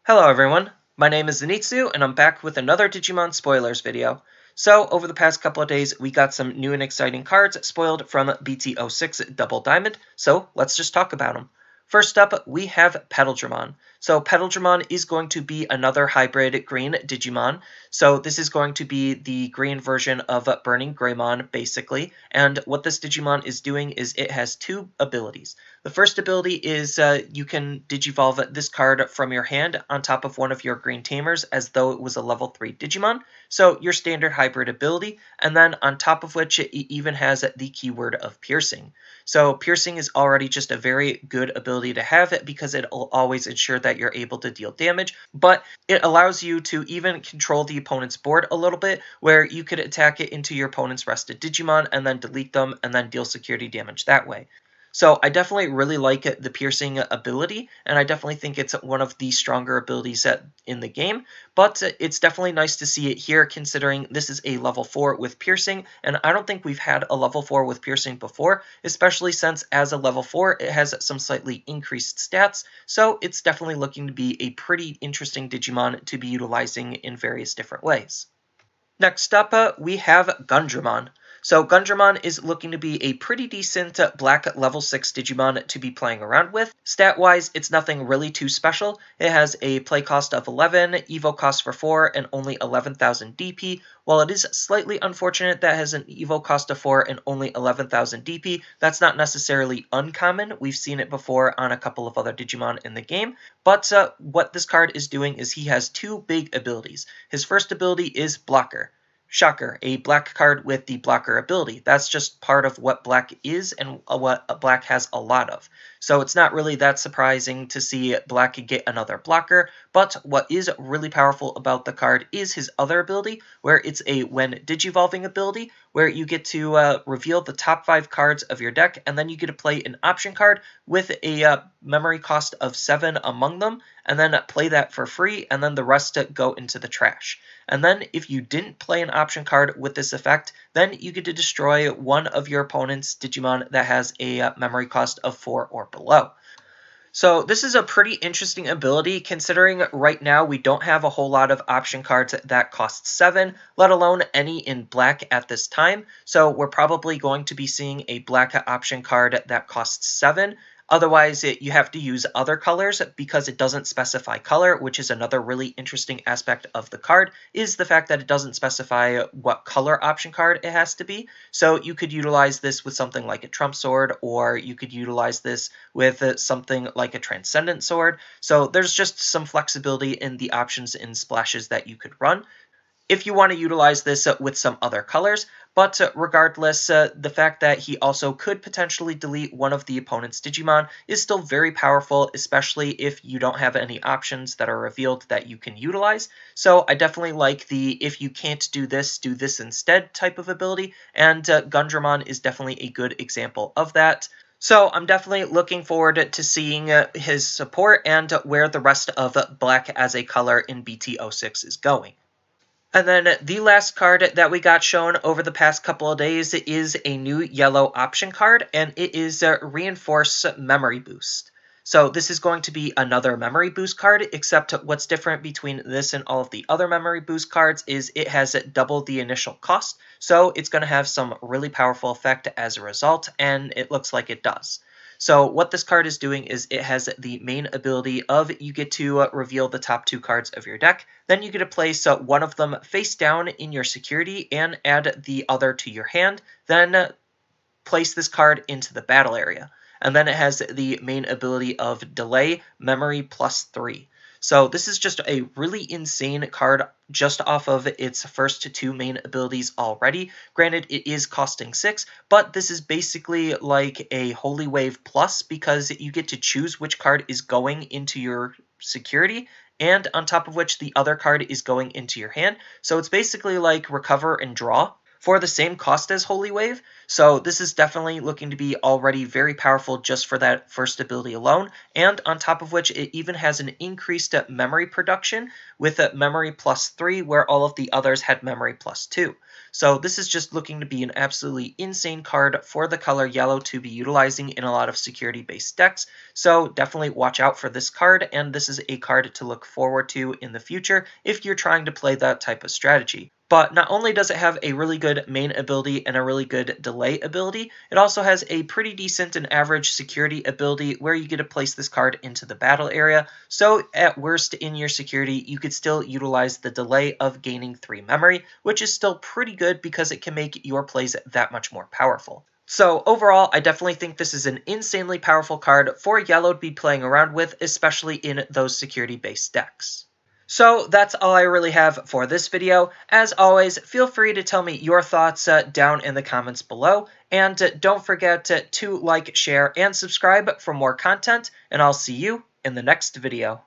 Hello everyone, my name is Zenitsu and I'm back with another Digimon Spoilers video. So, over the past couple of days, we got some new and exciting cards spoiled from BT06 Double Diamond, so let's just talk about them. First up, we have Petaldramon. So Petaldramon is going to be another hybrid green Digimon. So this is going to be the green version of Burning Greymon, basically. And what this Digimon is doing is it has two abilities. The first ability is you can Digivolve this card from your hand on top of one of your green tamers as though it was a level 3 Digimon. So your standard hybrid ability, and then on top of which it even has the keyword of Piercing. So Piercing is already just a very good ability to have it because it'll always ensure that you're able to deal damage, but it allows you to even control the opponent's board a little bit, where you could attack it into your opponent's rested Digimon and then delete them and then deal security damage that way. So I definitely really like the Piercing ability, and I definitely think it's one of the stronger abilities in the game, but it's definitely nice to see it here considering this is a level 4 with Piercing, and I don't think we've had a level 4 with Piercing before, especially since as a level 4 it has some slightly increased stats, so it's definitely looking to be a pretty interesting Digimon to be utilizing in various different ways. Next up, we have Gundramon. So Gundramon is looking to be a pretty decent black level 6 Digimon to be playing around with. Stat-wise, it's nothing really too special. It has a play cost of 11, evo cost for 4, and only 11,000 DP. While it is slightly unfortunate that it has an evo cost of 4 and only 11,000 DP, that's not necessarily uncommon. We've seen it before on a couple of other Digimon in the game. But what this card is doing is he has two big abilities. His first ability is Blocker. Shocker, a black card with the blocker ability. That's just part of what black is and what black has a lot of. So it's not really that surprising to see black get another blocker, but what is really powerful about the card is his other ability, where it's a when Digivolving ability, where you get to reveal the top 5 cards of your deck, and then you get to play an option card with a memory cost of 7 among them, and then play that for free, and then the rest go into the trash. And then if you didn't play an option card with this effect, then you get to destroy one of your opponent's Digimon that has a memory cost of 4 or below. So this is a pretty interesting ability considering right now we don't have a whole lot of option cards that cost 7, let alone any in black at this time. So we're probably going to be seeing a black option card that costs 7. Otherwise, you have to use other colors because it doesn't specify color, which is another really interesting aspect of the card, is the fact that it doesn't specify what color option card it has to be. So you could utilize this with something like a Trump Sword, or you could utilize this with something like a Transcendent Sword. So there's just some flexibility in the options and splashes that you could run if you want to utilize this with some other colors, but regardless, the fact that he also could potentially delete one of the opponent's Digimon is still very powerful, especially if you don't have any options that are revealed that you can utilize. So I definitely like the if you can't do this instead type of ability, and Gundramon is definitely a good example of that. So I'm definitely looking forward to seeing his support and where the rest of black as a color in BT06 is going. And then the last card that we got shown over the past couple of days is a new yellow option card, and it is Reinforce Memory Boost. So this is going to be another Memory Boost card, except what's different between this and all of the other Memory Boost cards is it has double the initial cost, so it's going to have some really powerful effect as a result, and it looks like it does. So what this card is doing is it has the main ability of you get to reveal the top 2 cards of your deck. Then you get to place one of them face down in your security and add the other to your hand. Then place this card into the battle area. And then it has the main ability of Delay Memory +3. So this is just a really insane card just off of its first 2 main abilities already. Granted, it is costing 6, but this is basically like a Holy Wave Plus because you get to choose which card is going into your security, and on top of which the other card is going into your hand. So it's basically like Recover and Draw. for the same cost as Holy Wave. So this is definitely looking to be already very powerful just for that first ability alone, and on top of which it even has an increased memory production with a memory +3 where all of the others had memory +2. So this is just looking to be an absolutely insane card for the color yellow to be utilizing in a lot of security-based decks. So definitely watch out for this card, and this is a card to look forward to in the future if you're trying to play that type of strategy. But not only does it have a really good main ability and a really good delay ability, it also has a pretty decent and average security ability where you get to place this card into the battle area. So at worst in your security, you could still utilize the delay of gaining 3 memory, which is still pretty good because it can make your plays that much more powerful. So overall, I definitely think this is an insanely powerful card for yellow to be playing around with, especially in those security-based decks. So that's all I really have for this video. As always, feel free to tell me your thoughts down in the comments below. And don't forget to like, share, and subscribe for more content. And I'll see you in the next video.